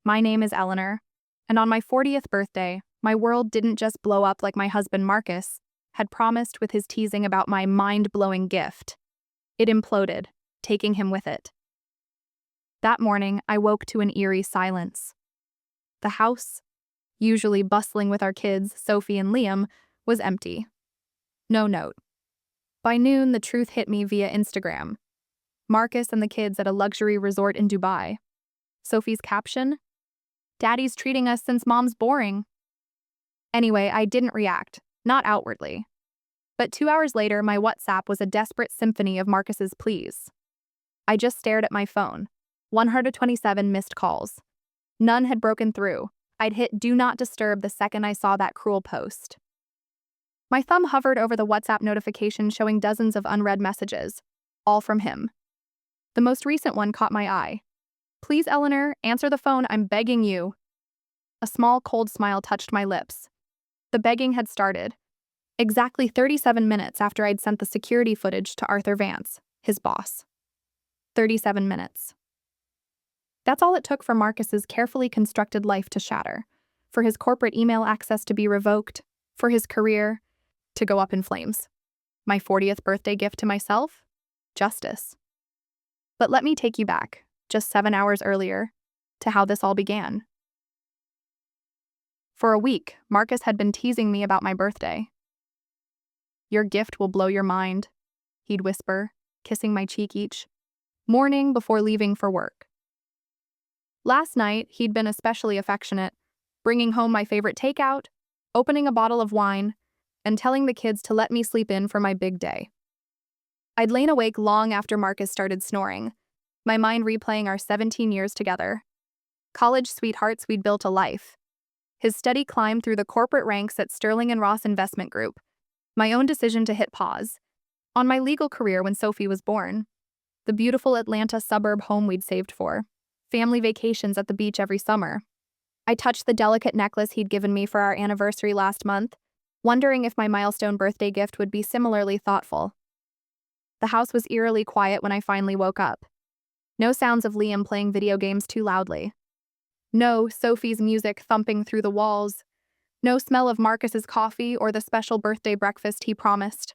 My name is Eleanor, and on my 40th birthday, my world didn't just blow up like my husband Marcus had promised with his teasing about my mind-blowing gift. It imploded, taking him with it. That morning, I woke to an eerie silence. The house, usually bustling with our kids, Sophie and Liam, was empty. No note. By noon, the truth hit me via Instagram. Marcus and the kids at a luxury resort in Dubai. Sophie's caption? Daddy's treating us since mom's boring. Anyway, I didn't react, not outwardly. But 2 hours later, my WhatsApp was a desperate symphony of Marcus's pleas. I just stared at my phone. 127 missed calls. None had broken through. I'd hit do not disturb the second I saw that cruel post. My thumb hovered over the WhatsApp notification showing dozens of unread messages, all from him. The most recent one caught my eye. Please, Eleanor, answer the phone, I'm begging you. A small, cold smile touched my lips. The begging had started. Exactly 37 minutes after I'd sent the security footage to Arthur Vance, his boss. 37 minutes. That's all it took for Marcus's carefully constructed life to shatter, for his corporate email access to be revoked, for his career to go up in flames. My 40th birthday gift to myself? Justice. But let me take you back, just 7 hours earlier, to how this all began. For a week, Marcus had been teasing me about my birthday. Your gift will blow your mind, he'd whisper, kissing my cheek each morning before leaving for work. Last night, he'd been especially affectionate, bringing home my favorite takeout, opening a bottle of wine, and telling the kids to let me sleep in for my big day. I'd lain awake long after Marcus started snoring, my mind replaying our 17 years together. College sweethearts we'd built a life. His steady climb through the corporate ranks at Sterling and Ross Investment Group. My own decision to hit pause on my legal career when Sophie was born. The beautiful Atlanta suburb home we'd saved for. Family vacations at the beach every summer. I touched the delicate necklace he'd given me for our anniversary last month, wondering if my milestone birthday gift would be similarly thoughtful. The house was eerily quiet when I finally woke up. No sounds of Liam playing video games too loudly. No Sophie's music thumping through the walls. No smell of Marcus's coffee or the special birthday breakfast he promised.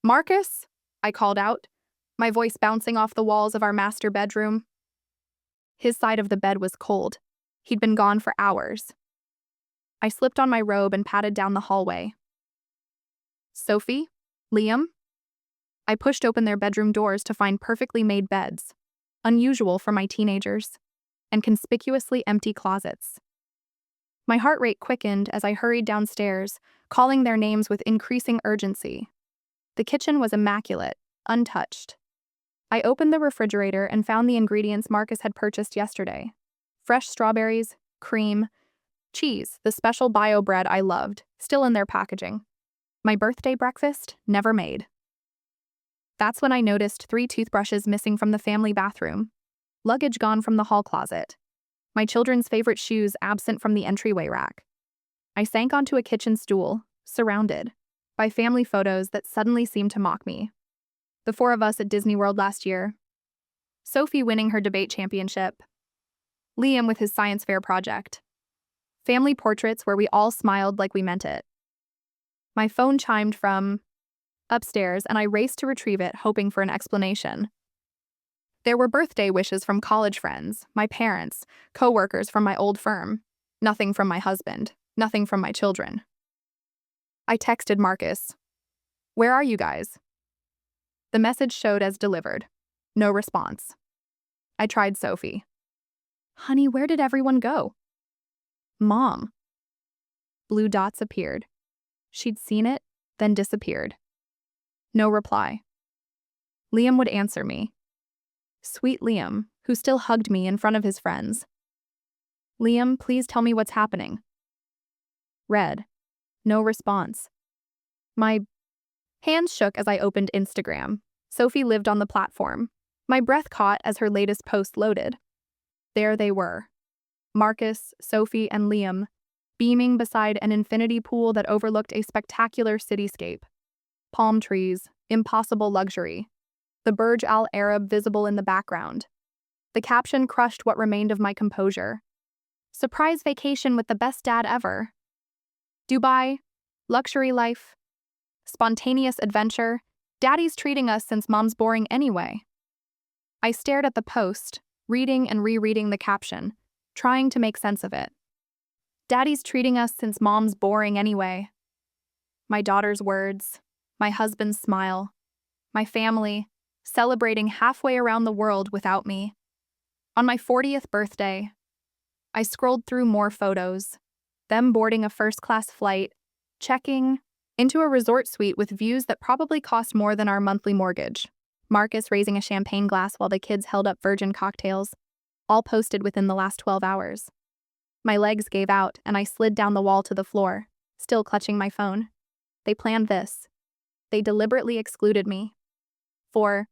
Marcus? I called out, my voice bouncing off the walls of our master bedroom. His side of the bed was cold. He'd been gone for hours. I slipped on my robe and padded down the hallway. Sophie? Liam? I pushed open their bedroom doors to find perfectly made beds, unusual for my teenagers, and conspicuously empty closets. My heart rate quickened as I hurried downstairs, calling their names with increasing urgency. The kitchen was immaculate, untouched. I opened the refrigerator and found the ingredients Marcus had purchased yesterday. Fresh strawberries, cream, cheese, the special bio bread I loved, still in their packaging. My birthday breakfast, never made. That's when I noticed 3 toothbrushes missing from the family bathroom, luggage gone from the hall closet, my children's favorite shoes absent from the entryway rack. I sank onto a kitchen stool, surrounded by family photos that suddenly seemed to mock me. The 4 of us at Disney World last year. Sophie winning her debate championship. Liam with his science fair project. Family portraits where we all smiled like we meant it. My phone chimed from upstairs and I raced to retrieve it, hoping for an explanation. There were birthday wishes from college friends, my parents, co-workers from my old firm. Nothing from my husband, nothing from my children. I texted Marcus. Where are you guys? The message showed as delivered. No response. I tried Sophie. Honey, where did everyone go? Mom. Blue dots appeared. She'd seen it, then disappeared. No reply. Liam would answer me. Sweet Liam, who still hugged me in front of his friends. Liam, please tell me what's happening. Read. No response. My hands shook as I opened Instagram. Sophie lived on the platform. My breath caught as her latest post loaded. There they were. Marcus, Sophie, and Liam, beaming beside an infinity pool that overlooked a spectacular cityscape. Palm trees, impossible luxury. The Burj Al Arab visible in the background. The caption crushed what remained of my composure. Surprise vacation with the best dad ever. Dubai, luxury life, spontaneous adventure. Daddy's treating us since mom's boring anyway. I stared at the post, reading and rereading the caption, trying to make sense of it. Daddy's treating us since mom's boring anyway. My daughter's words, my husband's smile, my family, celebrating halfway around the world without me. On my 40th birthday, I scrolled through more photos, them boarding a first-class flight, checking into a resort suite with views that probably cost more than our monthly mortgage. Marcus raising a champagne glass while the kids held up virgin cocktails, all posted within the last 12 hours. My legs gave out and I slid down the wall to the floor, still clutching my phone. They planned this. They deliberately excluded me. For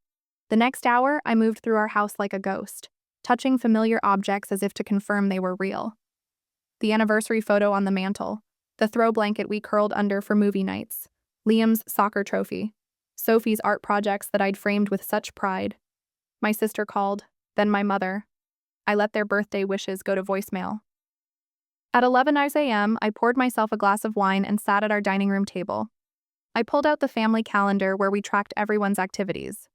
the next hour, I moved through our house like a ghost, touching familiar objects as if to confirm they were real. The anniversary photo on the mantle, the throw blanket we curled under for movie nights, Liam's soccer trophy, Sophie's art projects that I'd framed with such pride. My sister called, then my mother. I let their birthday wishes go to voicemail. At 11 a.m., I poured myself a glass of wine and sat at our dining room table. I pulled out the family calendar where we tracked everyone's activities.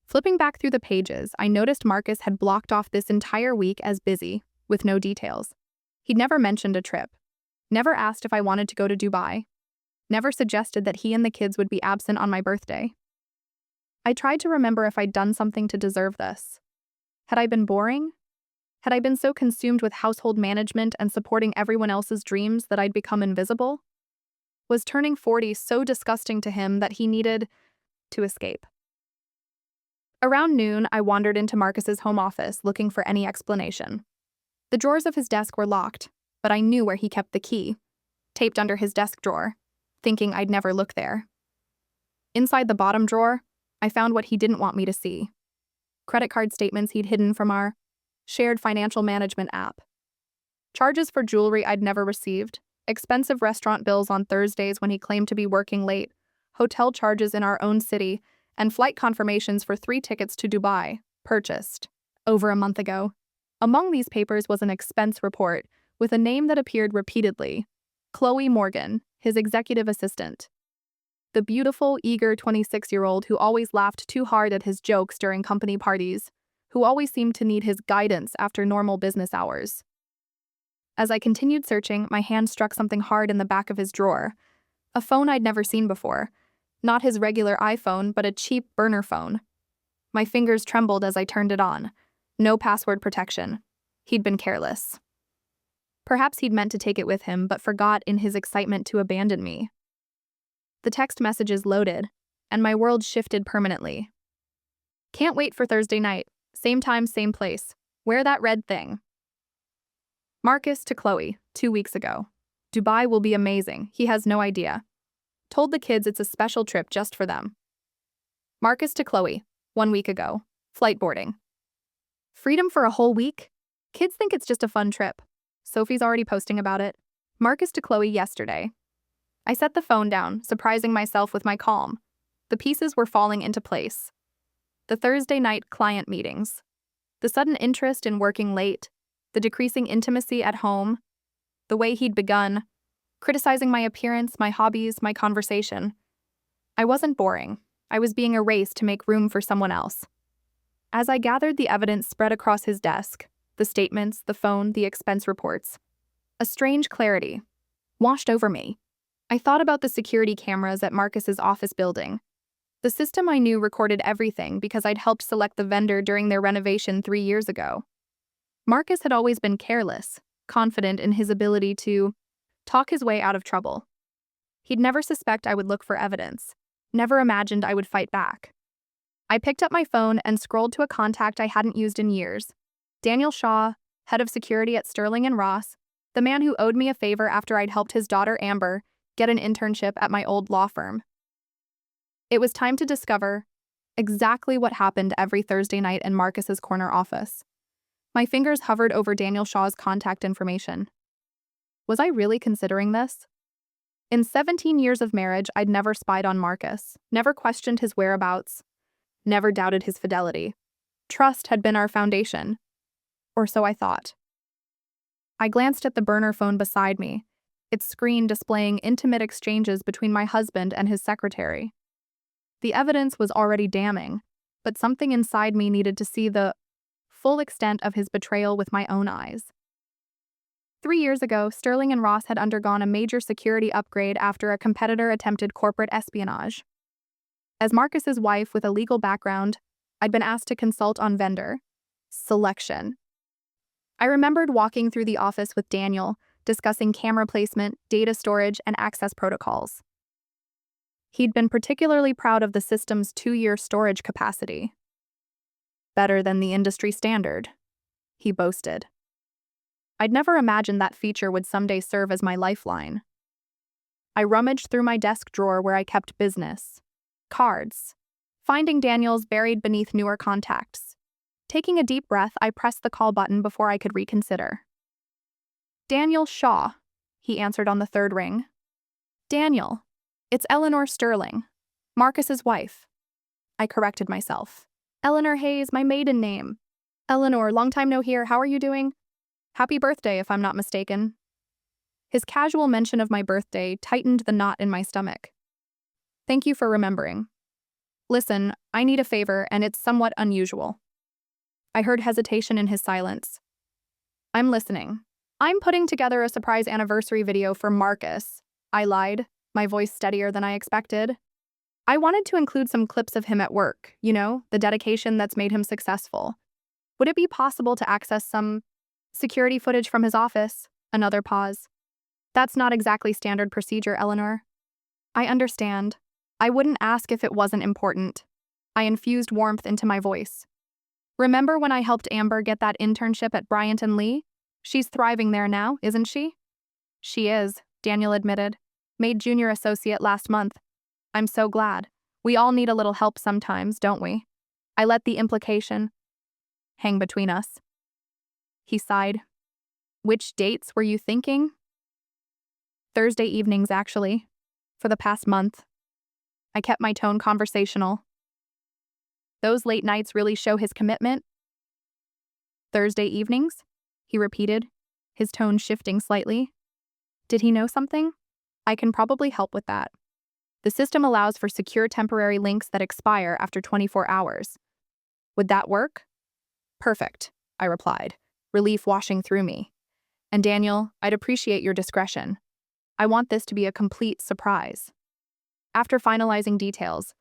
Flipping back through the pages, I noticed Marcus had blocked off this entire week as busy, with no details. He'd never mentioned a trip, never asked if I wanted to go to Dubai, never suggested that he and the kids would be absent on my birthday. I tried to remember if I'd done something to deserve this. Had I been boring? Had I been so consumed with household management and supporting everyone else's dreams that I'd become invisible? Was turning 40 so disgusting to him that he needed to escape? Around noon, I wandered into Marcus's home office looking for any explanation. The drawers of his desk were locked, but I knew where he kept the key, taped under his desk drawer, thinking I'd never look there. Inside the bottom drawer, I found what he didn't want me to see. Credit card statements he'd hidden from our shared financial management app. Charges for jewelry I'd never received, expensive restaurant bills on Thursdays when he claimed to be working late, hotel charges in our own city, and flight confirmations for 3 tickets to Dubai, purchased over a month ago. Among these papers was an expense report with a name that appeared repeatedly, Chloe Morgan, his executive assistant. The beautiful, eager 26-year-old who always laughed too hard at his jokes during company parties, who always seemed to need his guidance after normal business hours. As I continued searching, my hand struck something hard in the back of his drawer, a phone I'd never seen before. Not his regular iPhone, but a cheap burner phone. My fingers trembled as I turned it on. No password protection. He'd been careless. Perhaps he'd meant to take it with him, but forgot in his excitement to abandon me. The text messages loaded, and my world shifted permanently. Can't wait for Thursday night. Same time, same place. Wear that red thing. Marcus to Chloe, 2 weeks ago. Dubai will be amazing. He has no idea. Told the kids it's a special trip just for them. Marcus to Chloe, 1 week ago. Flight boarding. Freedom for a whole week? Kids think it's just a fun trip. Sophie's already posting about it. Marcus to Chloe yesterday. I set the phone down, surprising myself with my calm. The pieces were falling into place. The Thursday night client meetings. The sudden interest in working late. The decreasing intimacy at home. The way he'd begun. Criticizing my appearance, my hobbies, my conversation. I wasn't boring. I was being erased to make room for someone else. As I gathered the evidence spread across his desk, the statements, the phone, the expense reports, a strange clarity washed over me. I thought about the security cameras at Marcus's office building. The system I knew recorded everything because I'd helped select the vendor during their renovation 3 years ago. Marcus had always been careless, confident in his ability to talk his way out of trouble. He'd never suspect I would look for evidence, never imagined I would fight back. I picked up my phone and scrolled to a contact I hadn't used in years. Daniel Shaw, head of security at Sterling & Ross, the man who owed me a favor after I'd helped his daughter Amber get an internship at my old law firm. It was time to discover exactly what happened every Thursday night in Marcus's corner office. My fingers hovered over Daniel Shaw's contact information. Was I really considering this? In 17 years of marriage, I'd never spied on Marcus, never questioned his whereabouts, never doubted his fidelity. Trust had been our foundation. Or so I thought. I glanced at the burner phone beside me, its screen displaying intimate exchanges between my husband and his secretary. The evidence was already damning, but something inside me needed to see the full extent of his betrayal with my own eyes. 3 years ago, Sterling and Ross had undergone a major security upgrade after a competitor attempted corporate espionage. As Marcus's wife with a legal background, I'd been asked to consult on vendor selection. I remembered walking through the office with Daniel, discussing camera placement, data storage, and access protocols. He'd been particularly proud of the system's 2-year storage capacity. Better than the industry standard, he boasted. I'd never imagined that feature would someday serve as my lifeline. I rummaged through my desk drawer where I kept business cards, finding Daniel's buried beneath newer contacts. Taking a deep breath, I pressed the call button before I could reconsider. Daniel Shaw, he answered on the third ring. Daniel, it's Eleanor Sterling, Marcus's wife. I corrected myself. Eleanor Hayes, my maiden name. Eleanor, long time no hear, how are you doing? Happy birthday, if I'm not mistaken. His casual mention of my birthday tightened the knot in my stomach. Thank you for remembering. Listen, I need a favor, and it's somewhat unusual. I heard hesitation in his silence. I'm listening. I'm putting together a surprise anniversary video for Marcus. I lied, my voice steadier than I expected. I wanted to include some clips of him at work, the dedication that's made him successful. Would it be possible to access some security footage from his office? Another pause. That's not exactly standard procedure, Eleanor. I understand. I wouldn't ask if it wasn't important. I infused warmth into my voice. Remember when I helped Amber get that internship at Bryant and Lee? She's thriving there now, isn't she? She is, Daniel admitted. Made junior associate last month. I'm so glad. We all need a little help sometimes, don't we? I let the implication hang between us. He sighed. Which dates were you thinking? Thursday evenings, actually. For the past month. I kept my tone conversational. Those late nights really show his commitment. Thursday evenings? He repeated, his tone shifting slightly. Did he know something? I can probably help with that. The system allows for secure temporary links that expire after 24 hours. Would that work? Perfect, I replied, relief washing through me. And Daniel, I'd appreciate your discretion. I want this to be a complete surprise. After finalizing details,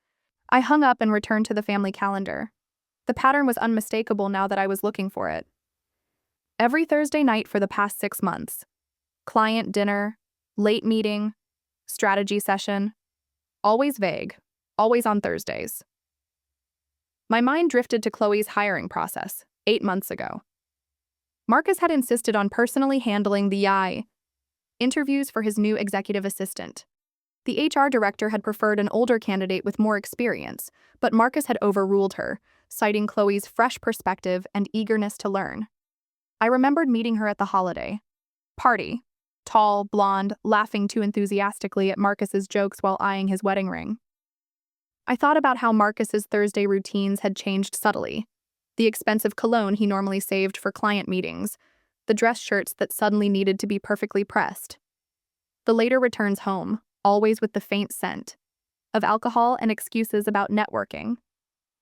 I hung up and returned to the family calendar. The pattern was unmistakable now that I was looking for it. Every Thursday night for the past 6 months. Client dinner, late meeting, strategy session. Always vague, always on Thursdays. My mind drifted to Chloe's hiring process, 8 months ago. Marcus had insisted on personally handling the interviews for his new executive assistant. The HR director had preferred an older candidate with more experience, but Marcus had overruled her, citing Chloe's fresh perspective and eagerness to learn. I remembered meeting her at the holiday party, tall, blonde, laughing too enthusiastically at Marcus's jokes while eyeing his wedding ring. I thought about how Marcus's Thursday routines had changed subtly. The expensive cologne he normally saved for client meetings, the dress shirts that suddenly needed to be perfectly pressed. The later returns home, always with the faint scent of alcohol and excuses about networking.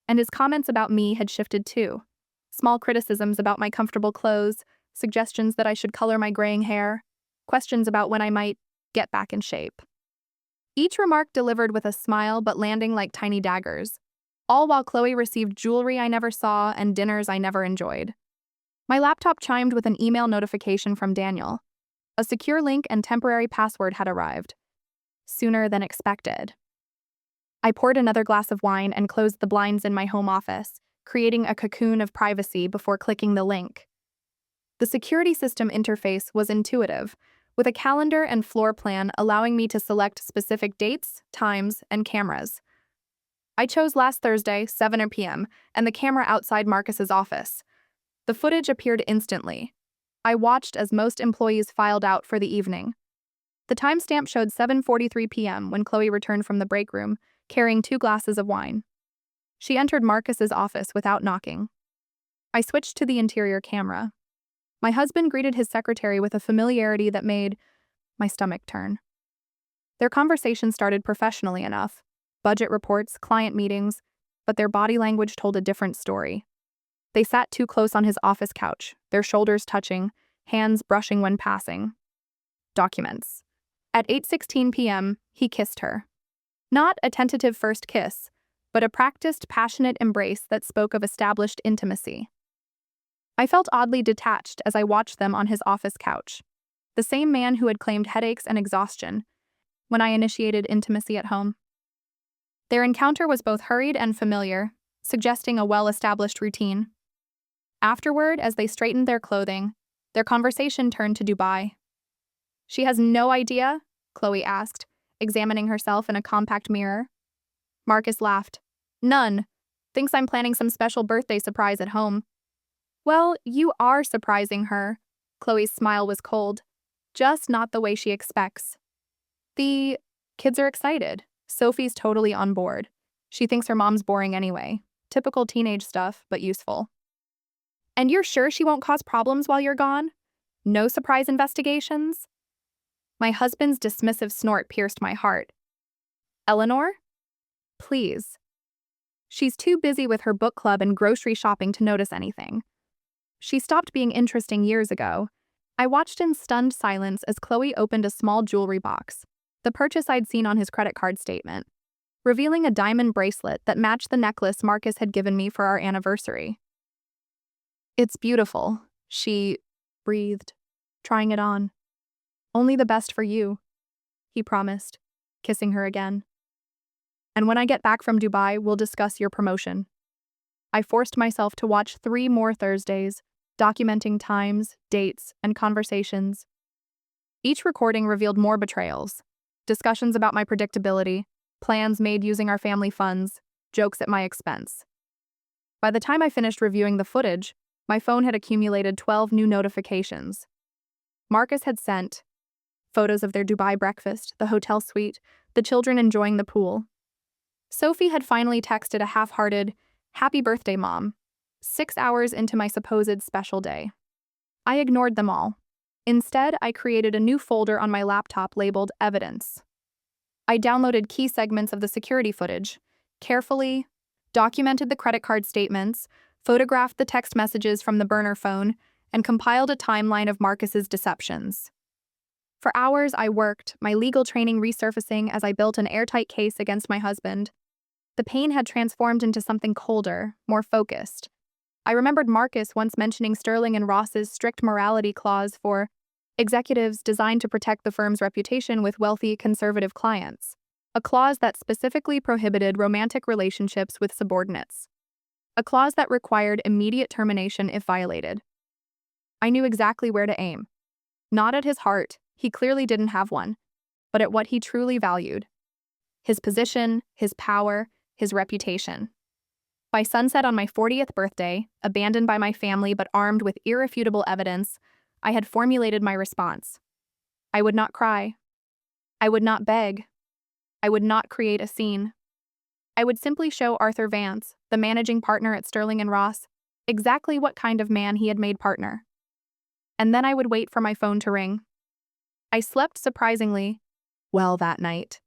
And his comments about me had shifted too. Small criticisms about my comfortable clothes, suggestions that I should color my graying hair, questions about when I might get back in shape. Each remark delivered with a smile but landing like tiny daggers, all while Chloe received jewelry I never saw and dinners I never enjoyed. My laptop chimed with an email notification from Daniel. A secure link and temporary password had arrived. Sooner than expected. I poured another glass of wine and closed the blinds in my home office, creating a cocoon of privacy before clicking the link. The security system interface was intuitive, with a calendar and floor plan allowing me to select specific dates, times, and cameras. I chose last Thursday, 7 p.m., and the camera outside Marcus's office. The footage appeared instantly. I watched as most employees filed out for the evening. The timestamp showed 7:43 p.m. when Chloe returned from the break room, carrying 2 glasses of wine. She entered Marcus's office without knocking. I switched to the interior camera. My husband greeted his secretary with a familiarity that made my stomach turn. Their conversation started professionally enough, budget reports, client meetings, but their body language told a different story. They sat too close on his office couch, their shoulders touching, hands brushing when passing. Documents. At 8:16 p.m., he kissed her. Not a tentative first kiss, but a practiced, passionate embrace that spoke of established intimacy. I felt oddly detached as I watched them on his office couch. The same man who had claimed headaches and exhaustion when I initiated intimacy at home. Their encounter was both hurried and familiar, suggesting a well-established routine. Afterward, as they straightened their clothing, their conversation turned to Dubai. "She has no idea?" Chloe asked, examining herself in a compact mirror. Marcus laughed. "None. Thinks I'm planning some special birthday surprise at home." "Well, you are surprising her." Chloe's smile was cold. "Just not the way she expects." The kids are excited. Sophie's totally on board. She thinks her mom's boring anyway. Typical teenage stuff, but useful. "And you're sure she won't cause problems while you're gone? No surprise investigations?" My husband's dismissive snort pierced my heart. "Eleanor? Please." She's too busy with her book club and grocery shopping to notice anything. She stopped being interesting years ago. I watched in stunned silence as Chloe opened a small jewelry box, the purchase I'd seen on his credit card statement, revealing a diamond bracelet that matched the necklace Marcus had given me for our anniversary. "It's beautiful," she breathed, trying it on. "Only the best for you," he promised, kissing her again. "And when I get back from Dubai, we'll discuss your promotion." I forced myself to watch 3 more Thursdays, documenting times, dates, and conversations. Each recording revealed more betrayals, discussions about my predictability, plans made using our family funds, jokes at my expense. By the time I finished reviewing the footage, my phone had accumulated 12 new notifications. Marcus had sent photos of their Dubai breakfast, the hotel suite, the children enjoying the pool. Sophie had finally texted a half-hearted, "Happy birthday, Mom," 6 hours into my supposed special day. I ignored them all. Instead, I created a new folder on my laptop labeled Evidence. I downloaded key segments of the security footage, carefully documented the credit card statements, photographed the text messages from the burner phone, and compiled a timeline of Marcus's deceptions. For hours, I worked, my legal training resurfacing as I built an airtight case against my husband. The pain had transformed into something colder, more focused. I remembered Marcus once mentioning Sterling and Ross's strict morality clause for executives designed to protect the firm's reputation with wealthy, conservative clients, a clause that specifically prohibited romantic relationships with subordinates, a clause that required immediate termination if violated. I knew exactly where to aim. Not at his heart, he clearly didn't have one, but at what he truly valued: his position, his power, his reputation. By sunset on my 40th birthday, abandoned by my family but armed with irrefutable evidence, I had formulated my response. I would not cry. I would not beg. I would not create a scene. I would simply show Arthur Vance, the managing partner at Sterling and Ross, exactly what kind of man he had made partner. And then I would wait for my phone to ring. I slept surprisingly well that night.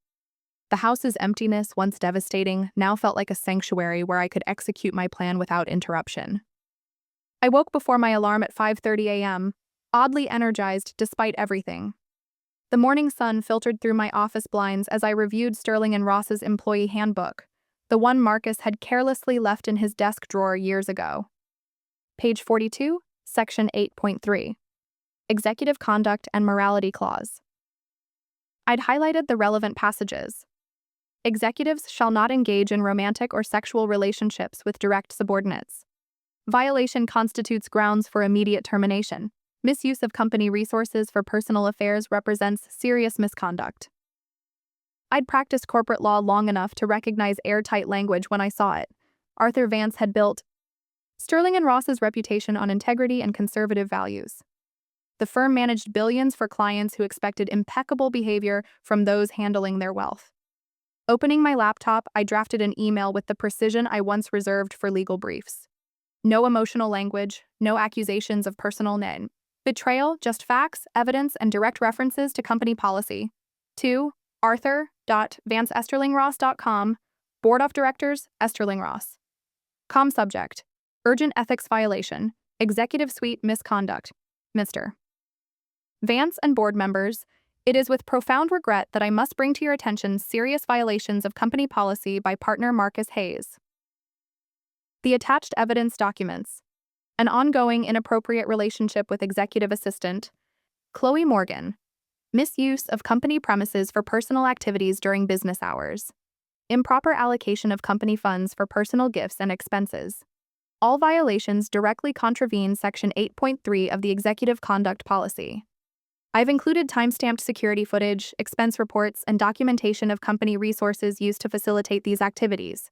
The house's emptiness, once devastating, now felt like a sanctuary where I could execute my plan without interruption. I woke before my alarm at 5:30 a.m., oddly energized despite everything. The morning sun filtered through my office blinds as I reviewed Sterling and Ross's employee handbook, the one Marcus had carelessly left in his desk drawer years ago. Page 42, Section 8.3. Executive Conduct and Morality Clause. I'd highlighted the relevant passages. Executives shall not engage in romantic or sexual relationships with direct subordinates. Violation constitutes grounds for immediate termination. Misuse of company resources for personal affairs represents serious misconduct. I'd practiced corporate law long enough to recognize airtight language when I saw it. Arthur Vance had built Sterling and Ross's reputation on integrity and conservative values. The firm managed billions for clients who expected impeccable behavior from those handling their wealth. Opening my laptop, I drafted an email with the precision I once reserved for legal briefs. No emotional language, no accusations of personal name. Betrayal, just facts, evidence, and direct references to company policy. 2. Arthur.vanceesterlingross.com, Board of Directors, Esterling-Ross. Com subject: urgent ethics violation, executive suite misconduct, Mr. Vance and board members, it is with profound regret that I must bring to your attention serious violations of company policy by partner Marcus Hayes. The attached evidence documents: an ongoing inappropriate relationship with executive assistant Chloe Morgan, misuse of company premises for personal activities during business hours, improper allocation of company funds for personal gifts and expenses. All violations directly contravene Section 8.3 of the Executive Conduct Policy. I've included time-stamped security footage, expense reports, and documentation of company resources used to facilitate these activities.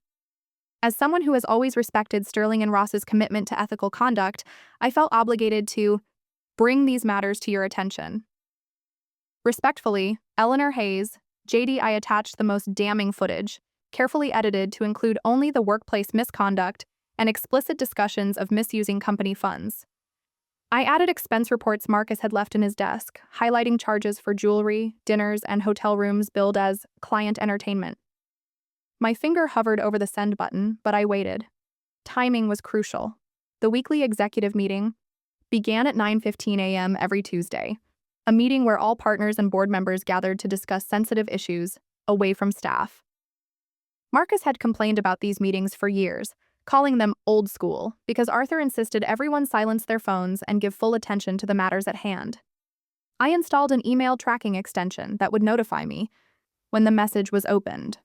As someone who has always respected Sterling and Ross's commitment to ethical conduct, I felt obligated to bring these matters to your attention. Respectfully, Eleanor Hayes, JD. I attached the most damning footage, carefully edited to include only the workplace misconduct and explicit discussions of misusing company funds. I added expense reports Marcus had left in his desk, highlighting charges for jewelry, dinners, and hotel rooms billed as client entertainment. My finger hovered over the send button, but I waited. Timing was crucial. The weekly executive meeting began at 9:15 a.m. every Tuesday, a meeting where all partners and board members gathered to discuss sensitive issues, away from staff. Marcus had complained about these meetings for years, calling them old school, because Arthur insisted everyone silence their phones and give full attention to the matters at hand. I installed an email tracking extension that would notify me when the message was opened.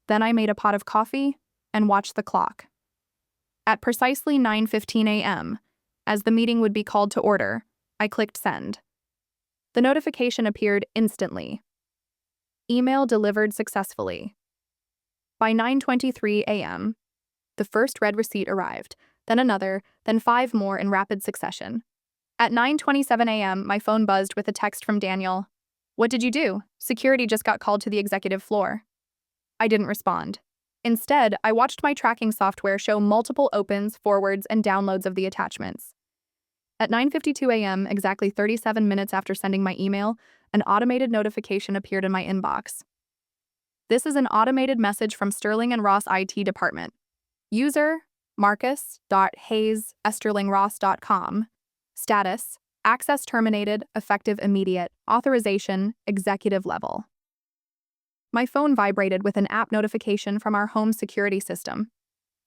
Then I made a pot of coffee and watched the clock. At precisely 9:15 a.m., as the meeting would be called to order, I clicked send. The notification appeared instantly. Email delivered successfully. By 9:23 a.m., the first red receipt arrived, then another, then 5 more in rapid succession. At 9:27 a.m., my phone buzzed with a text from Daniel. "What did you do? Security just got called to the executive floor." I didn't respond. Instead, I watched my tracking software show multiple opens, forwards, and downloads of the attachments. At 9:52 a.m., exactly 37 minutes after sending my email, an automated notification appeared in my inbox. This is an automated message from Sterling and Ross IT department. User, marcus.hayes@esterlingross.com. Status, access terminated, effective immediate, authorization, executive level. My phone vibrated with an app notification from our home security system.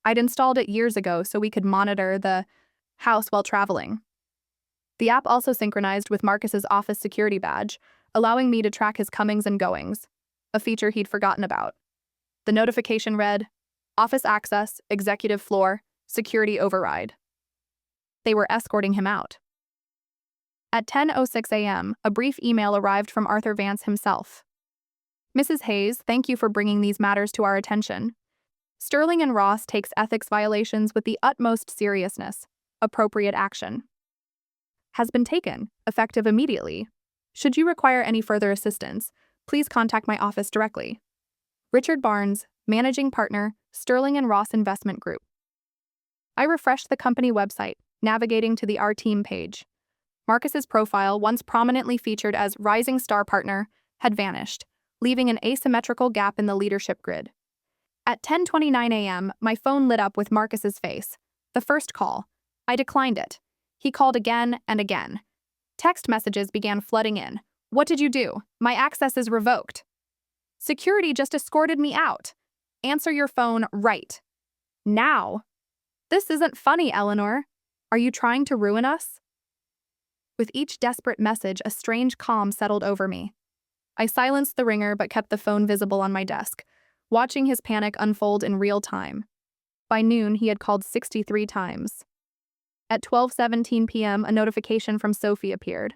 I'd installed it years ago so we could monitor the house while traveling. The app also synchronized with Marcus's office security badge, allowing me to track his comings and goings, a feature he'd forgotten about. The notification read, "Office access, executive floor, security override." They were escorting him out. At 10:06 a.m., a brief email arrived from Arthur Vance himself. "Mrs. Hayes, thank you for bringing these matters to our attention. Sterling and Ross takes ethics violations with the utmost seriousness. Appropriate action has been taken, effective immediately. Should you require any further assistance, please contact my office directly. Richard Barnes, Managing Partner, Sterling and Ross Investment Group." I refreshed the company website, navigating to the Our Team page. Marcus's profile, once prominently featured as Rising Star Partner, had vanished, leaving an asymmetrical gap in the leadership grid. At 10:29 a.m., my phone lit up with Marcus's face. The first call. I declined it. He called again and again. Text messages began flooding in. "What did you do? My access is revoked. Security just escorted me out. Answer your phone right now. This isn't funny, Eleanor. Are you trying to ruin us?" With each desperate message, a strange calm settled over me. I silenced the ringer but kept the phone visible on my desk, watching his panic unfold in real time. By noon, he had called 63 times. At 12:17 p.m., a notification from Sophie appeared.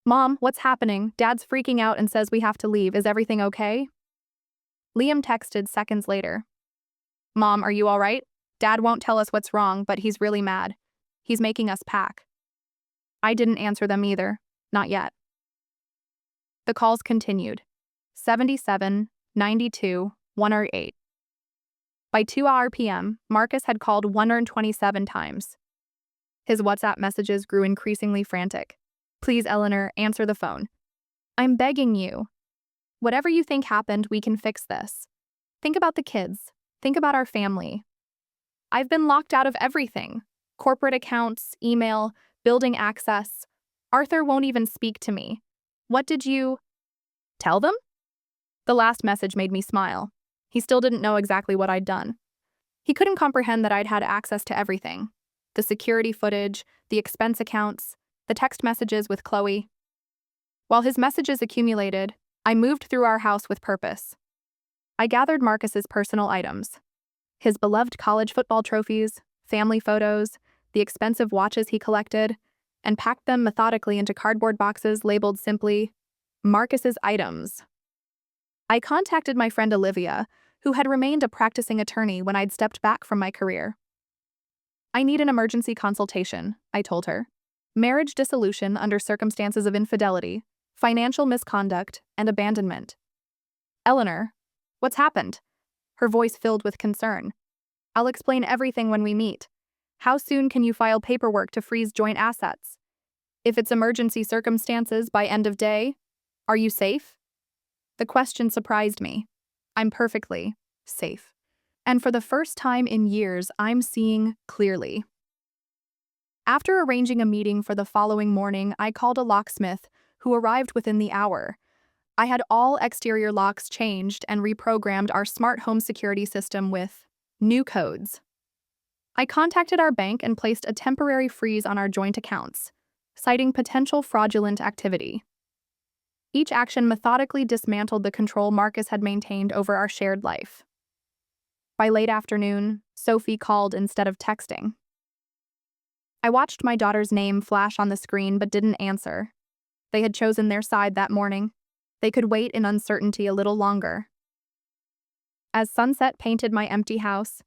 "Mom, what's happening? Dad's freaking out and says we have to leave. Is everything okay?" Liam texted seconds later. "Mom, are you all right? Dad won't tell us what's wrong, but he's really mad. He's making us pack." I didn't answer them either. Not yet. The calls continued. 77, 92, 108. By 2 p.m., Marcus had called 127 times. His WhatsApp messages grew increasingly frantic. Please, Eleanor, answer the phone. I'm begging you. Whatever you think happened, we can fix this. Think about the kids. Think about our family. I've been locked out of everything. Corporate accounts, email, building access. Arthur won't even speak to me. What did you tell them? The last message made me smile. He still didn't know exactly what I'd done. He couldn't comprehend that I'd had access to everything. The security footage, the expense accounts, the text messages with Chloe. While his messages accumulated, I moved through our house with purpose. I gathered Marcus's personal items. His beloved college football trophies, family photos, the expensive watches he collected, and packed them methodically into cardboard boxes labeled simply, Marcus's items. I contacted my friend Olivia, who had remained a practicing attorney when I'd stepped back from my career. I need an emergency consultation, I told her. Marriage dissolution under circumstances of infidelity, financial misconduct, and abandonment. Eleanor, what's happened? Her voice filled with concern. I'll explain everything when we meet. How soon can you file paperwork to freeze joint assets? If it's emergency circumstances by end of day, are you safe? The question surprised me. I'm perfectly safe. And for the first time in years, I'm seeing clearly. After arranging a meeting for the following morning, I called a locksmith who arrived within the hour. I had all exterior locks changed and reprogrammed our smart home security system with new codes. I contacted our bank and placed a temporary freeze on our joint accounts, citing potential fraudulent activity. Each action methodically dismantled the control Marcus had maintained over our shared life. By late afternoon, Sophie called instead of texting. I watched my daughter's name flash on the screen but didn't answer. They had chosen their side that morning. They could wait in uncertainty a little longer. As sunset painted my empty house,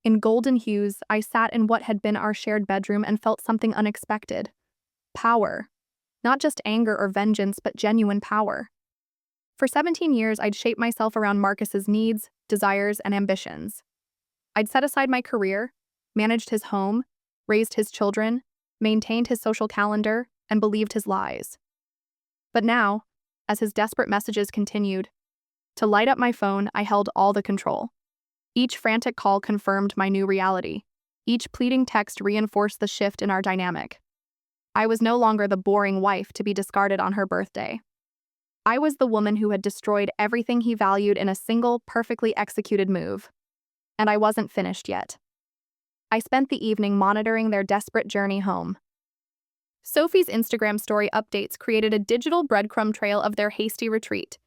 in golden hues, I sat in what had been our shared bedroom and felt something unexpected. Power. Not just anger or vengeance, but genuine power. For 17 years, I'd shaped myself around Marcus's needs, desires, and ambitions. I'd set aside my career, managed his home, raised his children, maintained his social calendar, and believed his lies. But now, as his desperate messages continued, to light up my phone, I held all the control. Each frantic call confirmed my new reality. Each pleading text reinforced the shift in our dynamic. I was no longer the boring wife to be discarded on her birthday. I was the woman who had destroyed everything he valued in a single, perfectly executed move. And I wasn't finished yet. I spent the evening monitoring their desperate journey home. Sophie's Instagram story updates created a digital breadcrumb trail of their hasty retreat.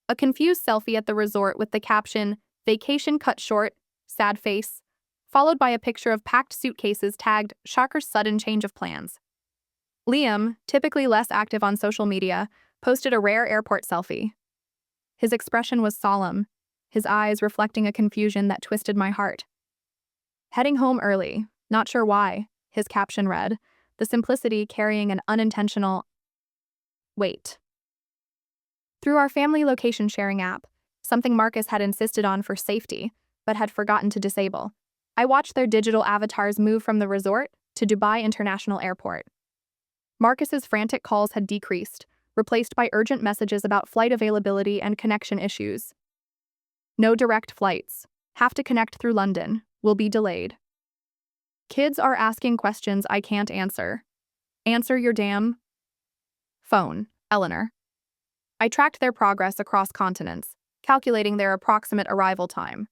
A confused selfie at the resort with the caption, "Vacation cut short, sad face," followed by a picture of packed suitcases tagged, "Sharker's sudden change of plans." Liam, typically less active on social media, posted a rare airport selfie. His expression was solemn, his eyes reflecting a confusion that twisted my heart. Heading home early, not sure why, his caption read, the simplicity carrying an unintentional wait. Through our family location sharing app, something Marcus had insisted on for safety, but had forgotten to disable, I watched their digital avatars move from the resort to Dubai International Airport. Marcus's frantic calls had decreased, replaced by urgent messages about flight availability and connection issues. No direct flights. Have to connect through London. Will be delayed. Kids are asking questions I can't answer. Answer your damn phone, Eleanor. I tracked their progress across continents, calculating their approximate arrival time.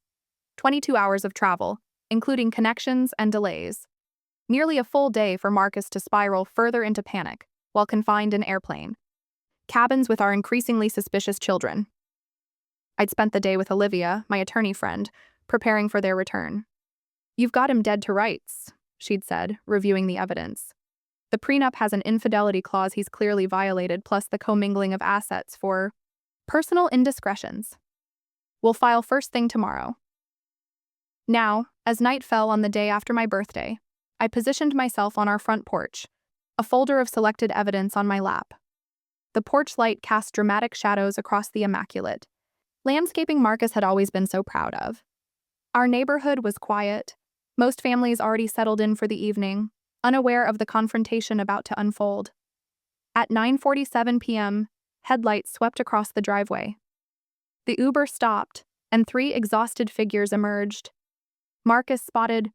22 hours of travel, including connections and delays. Nearly a full day for Marcus to spiral further into panic while confined in airplane. Cabins with our increasingly suspicious children. I'd spent the day with Olivia, my attorney friend, preparing for their return. You've got him dead to rights, she'd said, reviewing the evidence. The prenup has an infidelity clause he's clearly violated, plus the commingling of assets for personal indiscretions. We'll file first thing tomorrow. Now, as night fell on the day after my birthday, I positioned myself on our front porch, a folder of selected evidence on my lap. The porch light cast dramatic shadows across the immaculate landscaping Marcus had always been so proud of. Our neighborhood was quiet. Most families already settled in for the evening. unaware of the confrontation about to unfold. At 9:47 p.m., headlights swept across the driveway. The Uber stopped, and three exhausted figures emerged. Marcus spotted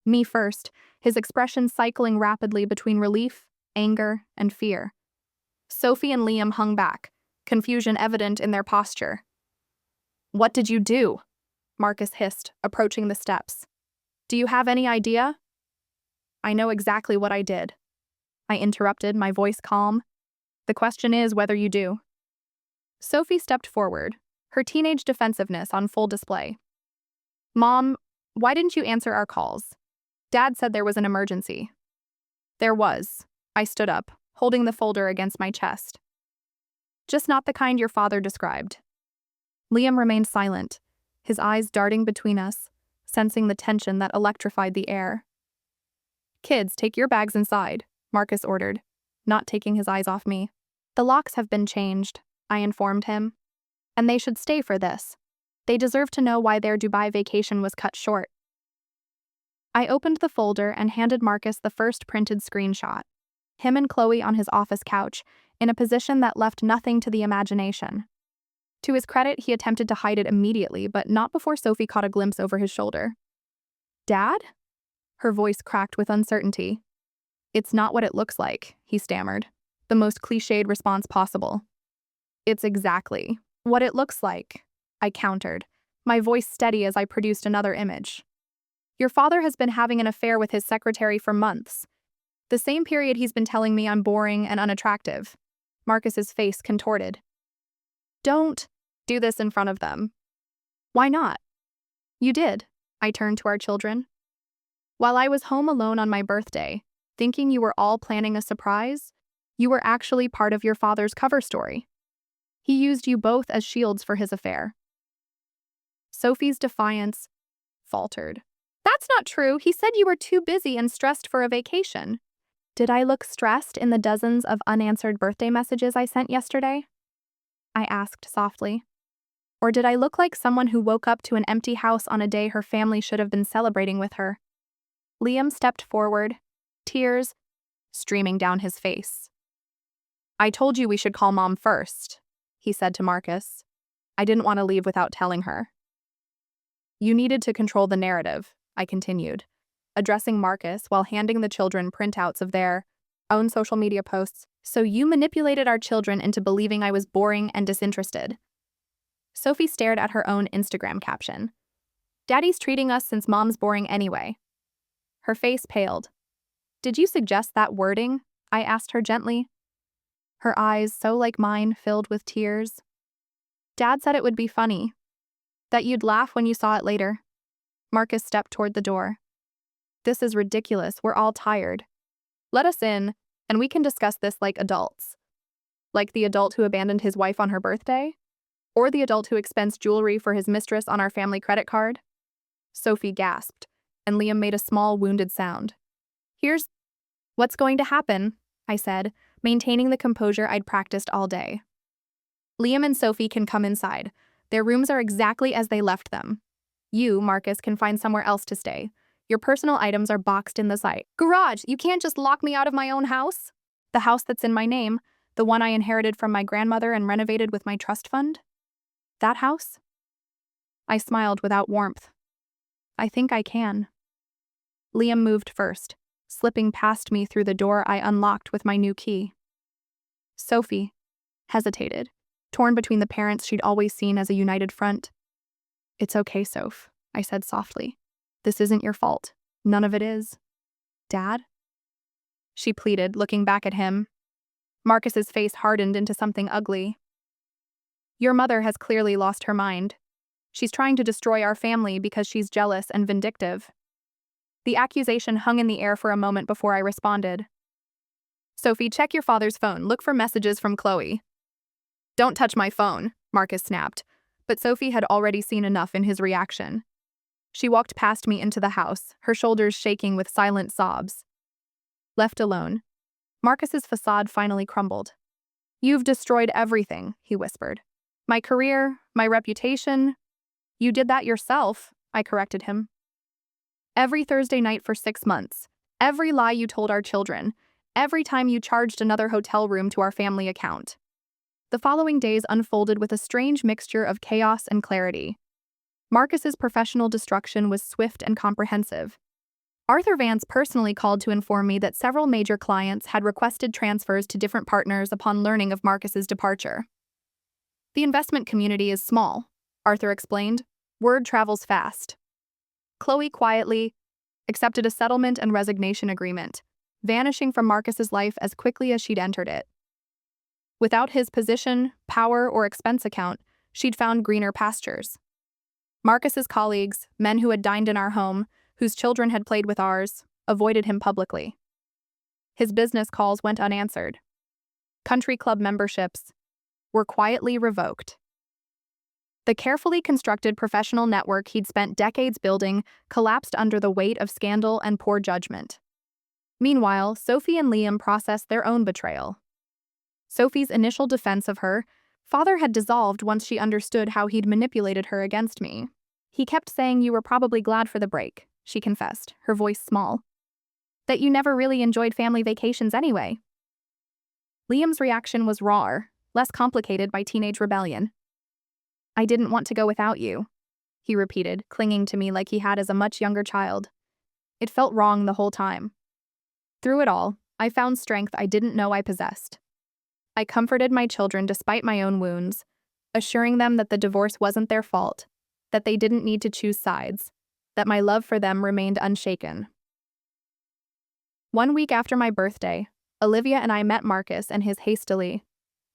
me first, his expression cycling rapidly between relief, anger, and fear. Sophie and Liam hung back, confusion evident in their posture. "What did you do?" Marcus hissed, approaching the steps. "Do you have any idea?" "I know exactly what I did," I interrupted, my voice calm. "The question is whether you do." Sophie stepped forward, her teenage defensiveness on full display. "Mom, why didn't you answer our calls? Dad said there was an emergency." "There was." I stood up, holding the folder against my chest. "Just not the kind your father described." Liam remained silent, his eyes darting between us, sensing the tension that electrified the air. "Kids, take your bags inside," Marcus ordered, not taking his eyes off me. "The locks have been changed," I informed him. "And they should stay for this. They deserve to know why their Dubai vacation was cut short." I opened the folder and handed Marcus the first printed screenshot. Him and Chloe on his office couch, in a position that left nothing to the imagination. To his credit, he attempted to hide it immediately, but not before Sophie caught a glimpse over his shoulder. "Dad?" Her voice cracked with uncertainty. "It's not what it looks like," he stammered, the most cliched response possible. "It's exactly what it looks like," I countered, my voice steady as I produced another image. "Your father has been having an affair with his secretary for months. The same period he's been telling me I'm boring and unattractive." Marcus's face contorted. "Don't do this in front of them." "Why not?" "You did." I turned to our children. "While I was home alone on my birthday, thinking you were all planning a surprise, you were actually part of your father's cover story. He used you both as shields for his affair." Sophie's defiance faltered. "That's not true. He said you were too busy and stressed for a vacation." "Did I look stressed in the dozens of unanswered birthday messages I sent yesterday?" I asked softly. "Or did I look like someone who woke up to an empty house on a day her family should have been celebrating with her?" Liam stepped forward, tears streaming down his face. "I told you we should call Mom first," he said to Marcus. "I didn't want to leave without telling her." "You needed to control the narrative," I continued, addressing Marcus while handing the children printouts of their own social media posts. "So you manipulated our children into believing I was boring and disinterested." Sophie stared at her own Instagram caption. "Daddy's treating us since Mom's boring anyway." Her face paled. "Did you suggest that wording?" I asked her gently. Her eyes, so like mine, filled with tears. "Dad said it would be funny. That you'd laugh when you saw it later." Marcus stepped toward the door. "This is ridiculous. We're all tired. Let us in, and we can discuss this like adults." "Like the adult who abandoned his wife on her birthday? Or the adult who expensed jewelry for his mistress on our family credit card?" Sophie gasped, and Liam made a small, wounded sound. "Here's what's going to happen," I said, maintaining the composure I'd practiced all day. "Liam and Sophie can come inside. Their rooms are exactly as they left them. You, Marcus, can find somewhere else to stay. Your personal items are boxed in the site." "Garage, you can't just lock me out of my own house?" "The house that's in my name, the one I inherited from my grandmother and renovated with my trust fund." "That house?" I smiled without warmth. "I think I can." Liam moved first, slipping past me through the door I unlocked with my new key. Sophie hesitated, torn between the parents she'd always seen as a united front. "It's okay, Soph," I said softly. "This isn't your fault. None of it is." "Dad?" she pleaded, looking back at him. Marcus's face hardened into something ugly. "Your mother has clearly lost her mind. She's trying to destroy our family because she's jealous and vindictive." The accusation hung in the air for a moment before I responded. "Sophie, check your father's phone. Look for messages from Chloe." "Don't touch my phone," Marcus snapped, but Sophie had already seen enough in his reaction. She walked past me into the house, her shoulders shaking with silent sobs. Left alone, Marcus's facade finally crumbled. "You've destroyed everything," he whispered. "My career, my reputation." "You did that yourself," I corrected him. "Every Thursday night for 6 months. Every lie you told our children. Every time you charged another hotel room to our family account. The following days unfolded with a strange mixture of chaos and clarity. Marcus's professional destruction was swift and comprehensive. Arthur Vance personally called to inform me that several major clients had requested transfers to different partners upon learning of Marcus's departure. The investment community is small, Arthur explained. Word travels fast. Chloe quietly accepted a settlement and resignation agreement, vanishing from Marcus's life as quickly as she'd entered it. Without his position, power, or expense account, she'd found greener pastures. Marcus's colleagues, men who had dined in our home, whose children had played with ours, avoided him publicly. His business calls went unanswered. Country club memberships were quietly revoked. The carefully constructed professional network he'd spent decades building collapsed under the weight of scandal and poor judgment. Meanwhile, Sophie and Liam processed their own betrayal. Sophie's initial defense of her father had dissolved once she understood how he'd manipulated her against me. He kept saying you were probably glad for the break, she confessed, her voice small. That you never really enjoyed family vacations anyway. Liam's reaction was rawer, less complicated by teenage rebellion. I didn't want to go without you, he repeated, clinging to me like he had as a much younger child. It felt wrong the whole time. Through it all, I found strength I didn't know I possessed. I comforted my children despite my own wounds, assuring them that the divorce wasn't their fault, that they didn't need to choose sides, that my love for them remained unshaken. 1 week after my birthday, Olivia and I met Marcus and his hastily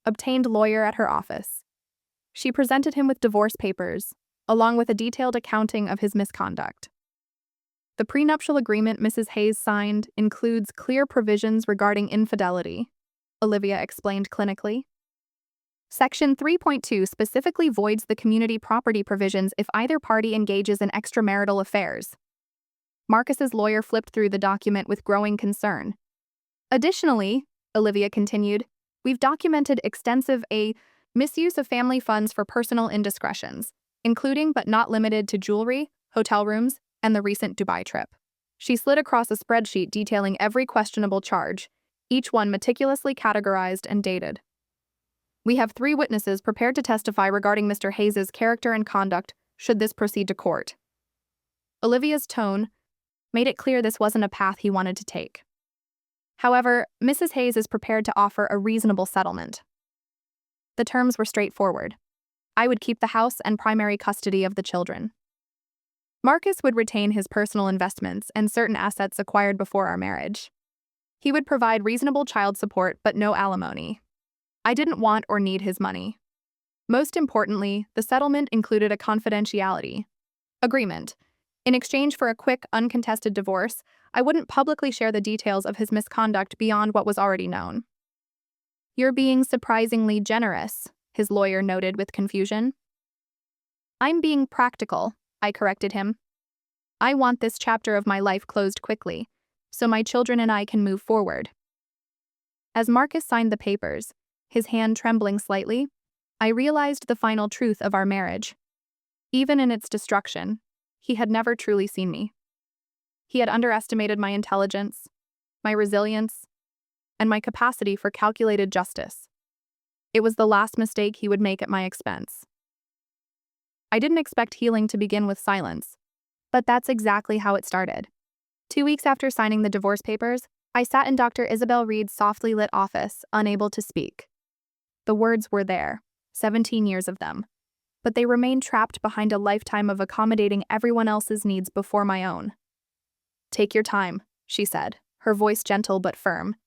obtained lawyer at her office. She presented him with divorce papers, along with a detailed accounting of his misconduct. The prenuptial agreement Mrs. Hayes signed includes clear provisions regarding infidelity, Olivia explained clinically. Section 3.2 specifically voids the community property provisions if either party engages in extramarital affairs. Marcus's lawyer flipped through the document with growing concern. Additionally, Olivia continued, we've documented extensive misuse of family funds for personal indiscretions, including but not limited to jewelry, hotel rooms, and the recent Dubai trip. She slid across a spreadsheet detailing every questionable charge, each one meticulously categorized and dated. We have 3 witnesses prepared to testify regarding Mr. Hayes's character and conduct should this proceed to court. Olivia's tone made it clear this wasn't a path he wanted to take. However, Mrs. Hayes is prepared to offer a reasonable settlement. The terms were straightforward. I would keep the house and primary custody of the children. Marcus would retain his personal investments and certain assets acquired before our marriage. He would provide reasonable child support but no alimony. I didn't want or need his money. Most importantly, the settlement included a confidentiality agreement. In exchange for a quick, uncontested divorce, I wouldn't publicly share the details of his misconduct beyond what was already known. You're being surprisingly generous, his lawyer noted with confusion. I'm being practical, I corrected him. I want this chapter of my life closed quickly, so my children and I can move forward. As Marcus signed the papers, his hand trembling slightly, I realized the final truth of our marriage. Even in its destruction, he had never truly seen me. He had underestimated my intelligence, my resilience, and my capacity for calculated justice. It was the last mistake he would make at my expense. I didn't expect healing to begin with silence, but that's exactly how it started. 2 weeks after signing the divorce papers, I sat in Dr. Isabel Reed's softly lit office, unable to speak. The words were there, 17 years of them, but they remained trapped behind a lifetime of accommodating everyone else's needs before my own. Take your time, she said, her voice gentle but firm.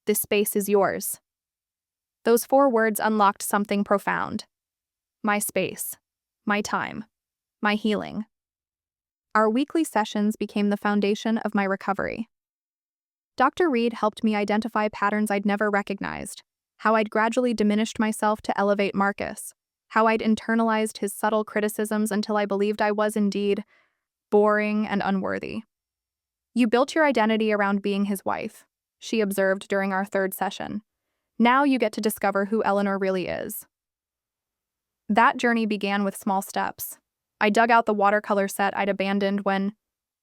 This space is yours. Those 4 words unlocked something profound. My space, my time, my healing. Our weekly sessions became the foundation of my recovery. Dr. Reed helped me identify patterns I'd never recognized, how I'd gradually diminished myself to elevate Marcus, how I'd internalized his subtle criticisms until I believed I was indeed boring and unworthy. You built your identity around being his wife, she observed during our 3rd session. Now you get to discover who Eleanor really is. That journey began with small steps. I dug out the watercolor set I'd abandoned when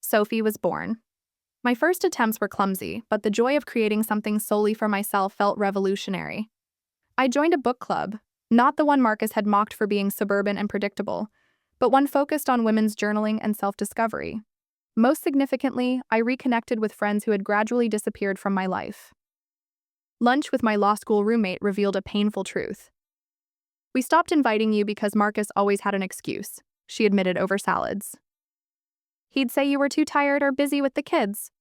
Sophie was born. My first attempts were clumsy, but the joy of creating something solely for myself felt revolutionary. I joined a book club, not the one Marcus had mocked for being suburban and predictable, but one focused on women's journaling and self-discovery. Most significantly, I reconnected with friends who had gradually disappeared from my life. Lunch with my law school roommate revealed a painful truth. "We stopped inviting you because Marcus always had an excuse," she admitted over salads. "He'd say you were too tired or busy with the kids.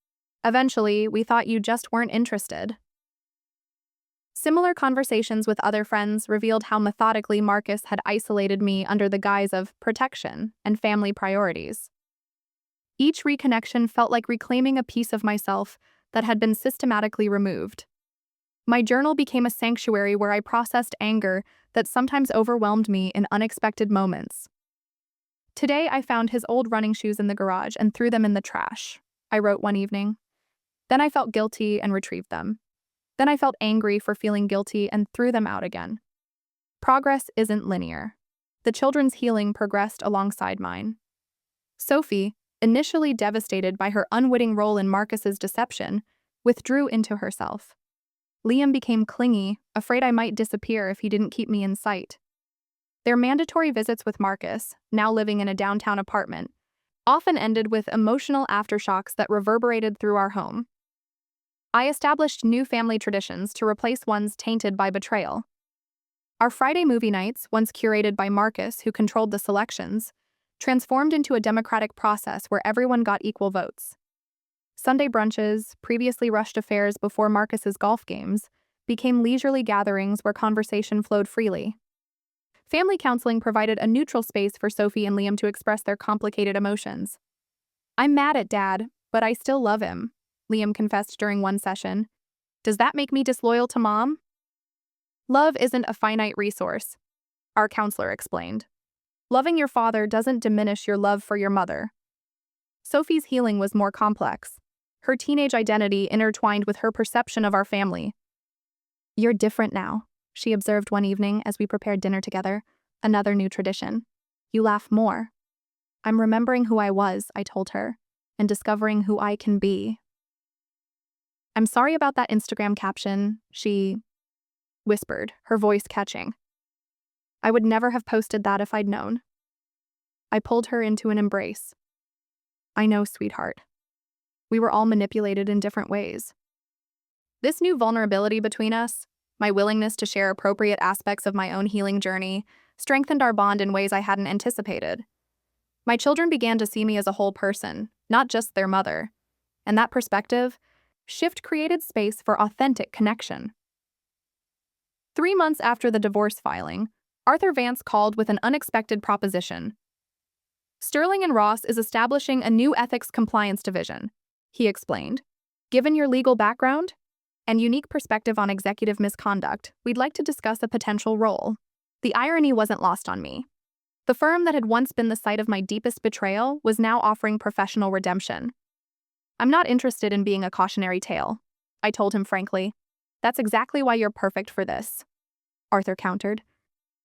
Eventually, we thought you just weren't interested." Similar conversations with other friends revealed how methodically Marcus had isolated me under the guise of protection and family priorities. Each reconnection felt like reclaiming a piece of myself that had been systematically removed. My journal became a sanctuary where I processed anger that sometimes overwhelmed me in unexpected moments. "Today I found his old running shoes in the garage and threw them in the trash," I wrote one evening. "Then I felt guilty and retrieved them. Then I felt angry for feeling guilty and threw them out again." Progress isn't linear. The children's healing progressed alongside mine. Sophie, initially devastated by her unwitting role in Marcus's deception, withdrew into herself. Liam became clingy, afraid I might disappear if he didn't keep me in sight. Their mandatory visits with Marcus, now living in a downtown apartment, often ended with emotional aftershocks that reverberated through our home. I established new family traditions to replace ones tainted by betrayal. Our Friday movie nights, once curated by Marcus, who controlled the selections, transformed into a democratic process where everyone got equal votes. Sunday brunches, previously rushed affairs before Marcus's golf games, became leisurely gatherings where conversation flowed freely. Family counseling provided a neutral space for Sophie and Liam to express their complicated emotions. "I'm mad at Dad, but I still love him," Liam confessed during one session. "Does that make me disloyal to Mom?" "Love isn't a finite resource," our counselor explained. "Loving your father doesn't diminish your love for your mother." Sophie's healing was more complex. Her teenage identity intertwined with her perception of our family. "You're different now," she observed one evening as we prepared dinner together, another new tradition. "You laugh more." "I'm remembering who I was," I told her, "and discovering who I can be." "I'm sorry about that Instagram caption," she whispered, her voice catching. "I would never have posted that if I'd known." I pulled her into an embrace. "I know, sweetheart. We were all manipulated in different ways." This new vulnerability between us, my willingness to share appropriate aspects of my own healing journey, strengthened our bond in ways I hadn't anticipated. My children began to see me as a whole person, not just their mother. And that perspective shift created space for authentic connection. 3 months after the divorce filing, Arthur Vance called with an unexpected proposition. "Sterling and Ross is establishing a new ethics compliance division," he explained. "Given your legal background and unique perspective on executive misconduct, we'd like to discuss a potential role." The irony wasn't lost on me. The firm that had once been the site of my deepest betrayal was now offering professional redemption. "I'm not interested in being a cautionary tale," I told him frankly. "That's exactly why you're perfect for this," Arthur countered.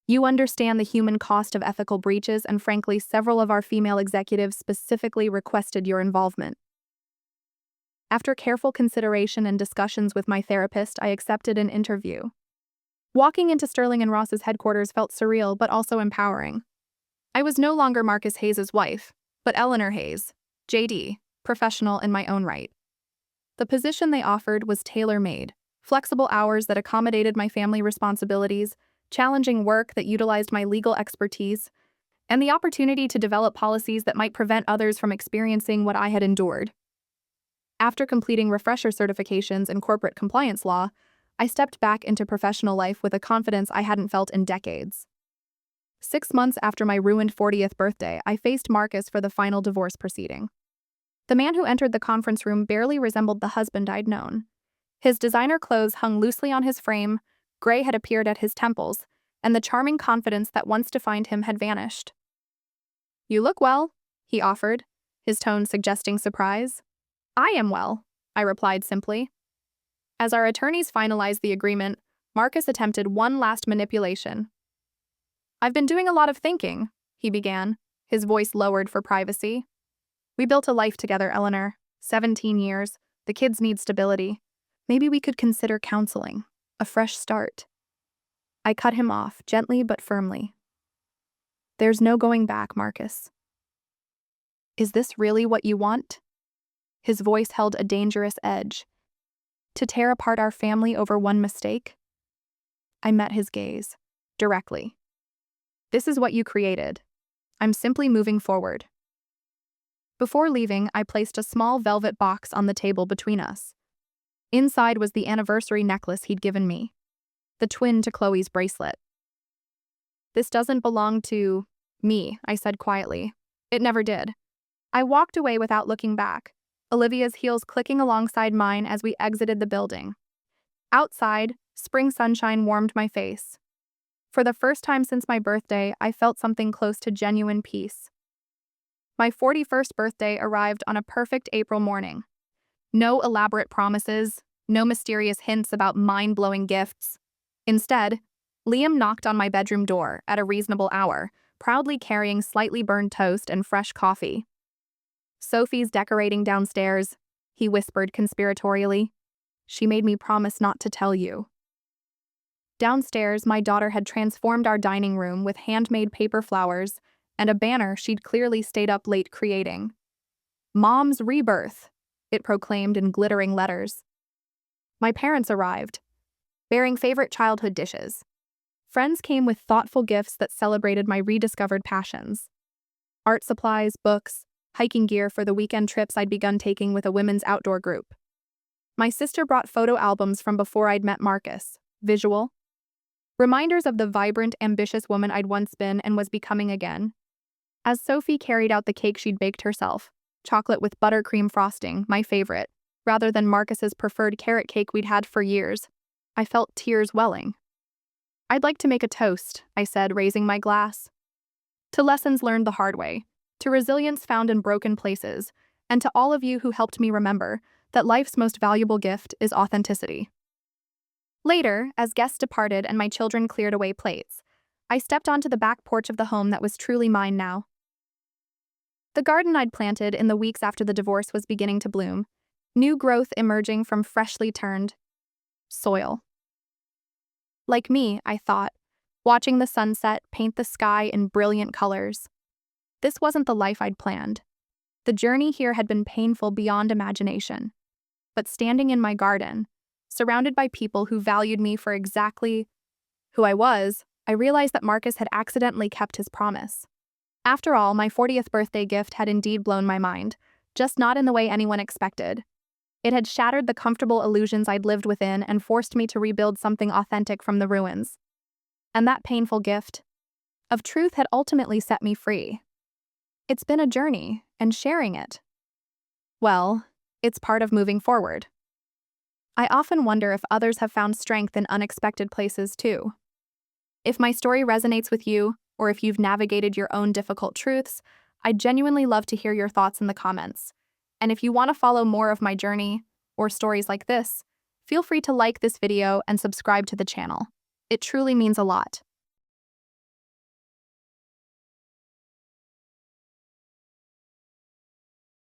"You understand the human cost of ethical breaches, and frankly, several of our female executives specifically requested your involvement." After careful consideration and discussions with my therapist, I accepted an interview. Walking into Sterling and Ross's headquarters felt surreal but also empowering. I was no longer Marcus Hayes' wife, but Eleanor Hayes, JD, professional in my own right. The position they offered was tailor-made, flexible hours that accommodated my family responsibilities, challenging work that utilized my legal expertise, and the opportunity to develop policies that might prevent others from experiencing what I had endured. After completing refresher certifications in corporate compliance law, I stepped back into professional life with a confidence I hadn't felt in decades. 6 months after my ruined 40th birthday, I faced Marcus for the final divorce proceeding. The man who entered the conference room barely resembled the husband I'd known. His designer clothes hung loosely on his frame, gray had appeared at his temples, and the charming confidence that once defined him had vanished. "You look well," he offered, his tone suggesting surprise. "I am well," I replied simply. As our attorneys finalized the agreement, Marcus attempted one last manipulation. "I've been doing a lot of thinking," he began, his voice lowered for privacy. "We built a life together, Eleanor, 17 years. The kids need stability. Maybe we could consider counseling. A fresh start. I cut him off, gently but firmly. There's no going back, Marcus. Is this really what you want? His voice held a dangerous edge. To tear apart our family over one mistake? I met his gaze, directly. This is what you created. I'm simply moving forward. Before leaving, I placed a small velvet box on the table between us. Inside was the anniversary necklace he'd given me, the twin to Chloe's bracelet. This doesn't belong to me, I said quietly. It never did. I walked away without looking back, Olivia's heels clicking alongside mine as we exited the building. Outside, spring sunshine warmed my face. For the first time since my birthday, I felt something close to genuine peace. My 41st birthday arrived on a perfect April morning. No elaborate promises, no mysterious hints about mind-blowing gifts. Instead, Liam knocked on my bedroom door at a reasonable hour, proudly carrying slightly burned toast and fresh coffee. Sophie's decorating downstairs, he whispered conspiratorially. She made me promise not to tell you. Downstairs, my daughter had transformed our dining room with handmade paper flowers and a banner she'd clearly stayed up late creating. Mom's rebirth, it proclaimed in glittering letters. My parents arrived, bearing favorite childhood dishes. Friends came with thoughtful gifts that celebrated my rediscovered passions. Art supplies, books, hiking gear for the weekend trips I'd begun taking with a women's outdoor group. My sister brought photo albums from before I'd met Marcus, visual reminders of the vibrant, ambitious woman I'd once been and was becoming again. As Sophie carried out the cake she'd baked herself, chocolate with buttercream frosting, my favorite, rather than Marcus's preferred carrot cake we'd had for years, I felt tears welling. I'd like to make a toast, I said, raising my glass. To lessons learned the hard way, to resilience found in broken places, and to all of you who helped me remember that life's most valuable gift is authenticity. Later, as guests departed and my children cleared away plates, I stepped onto the back porch of the home that was truly mine now. The garden I'd planted in the weeks after the divorce was beginning to bloom, new growth emerging from freshly turned soil. Like me, I thought, watching the sunset paint the sky in brilliant colors. This wasn't the life I'd planned. The journey here had been painful beyond imagination. But standing in my garden, surrounded by people who valued me for exactly who I was, I realized that Marcus had accidentally kept his promise. After all, my 40th birthday gift had indeed blown my mind, just not in the way anyone expected. It had shattered the comfortable illusions I'd lived within and forced me to rebuild something authentic from the ruins. And that painful gift of truth had ultimately set me free. It's been a journey, and sharing it, well, it's part of moving forward. I often wonder if others have found strength in unexpected places too. If my story resonates with you, or if you've navigated your own difficult truths, I'd genuinely love to hear your thoughts in the comments. And if you want to follow more of my journey, or stories like this, feel free to like this video and subscribe to the channel. It truly means a lot.